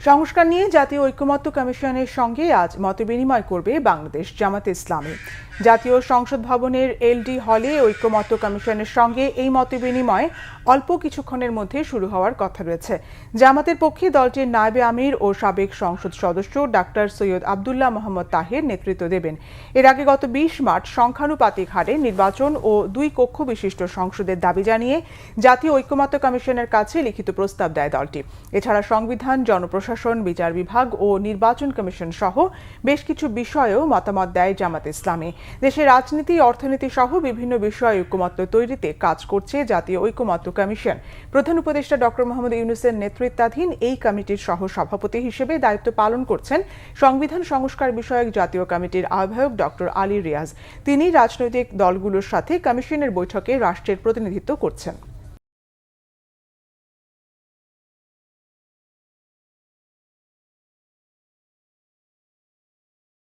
সংস্কার নিয়ে জাতীয় ঐকমত্য কমিশনের সঙ্গে আজ মতবিনিময় করবে বাংলাদেশ জামাতে ইসলামী। জাতীয় সংসদ ভবনের এলডি হলে ঐকমত্য কমিশনের সঙ্গে এই মতবিনিময় অল্প কিছুক্ষণের মধ্যে শুরু হওয়ার কথা রয়েছে। জামাতের পক্ষে দলটির নায়েবে আমির ও সাবেক সংসদ সদস্য ডাক্তার সৈয়দ আব্দুল্লাহ মোহাম্মদ তাহের নেতৃত্ব দেবেন। এর আগে গত 20 মার্চ সংখ্যানুপাতিক হারে নির্বাচন ও 2 কক্ষ বিশিষ্ট সংসদের দাবি জানিয়ে জাতীয় ঐকমত্য কমিশনের কাছে লিখিত প্রস্তাব দেয় দলটি। এছাড়া সংবিধান, জনপ্রশাসন, বিচার বিভাগ ও নির্বাচন কমিশন সহ বেশ কিছু বিষয়েও মতামত দেয় জামাত ইসলামী। দেশের রাজনীতি, অর্থনীতি সহ বিভিন্ন বিষয়ে ঐকমত্য তৈরিতে কাজ করছে জাতীয় ঐকমত্য কমিশন। প্রধান উপদেষ্টা ডক্টর মোহাম্মদ ইউনূসের নেতৃত্বাধীন এই কমিটির সহ সভাপতি হিসেবে দায়িত্ব পালন করছেন সংবিধান সংস্কার বিষয়ক জাতীয় কমিটির আহ্বায়ক ডক্টর আলী রিয়াজ। তিনি রাজনৈতিক দলগুলোর সাথে কমিশনের বৈঠকে রাষ্ট্রের প্রতিনিধিত্ব করছেন।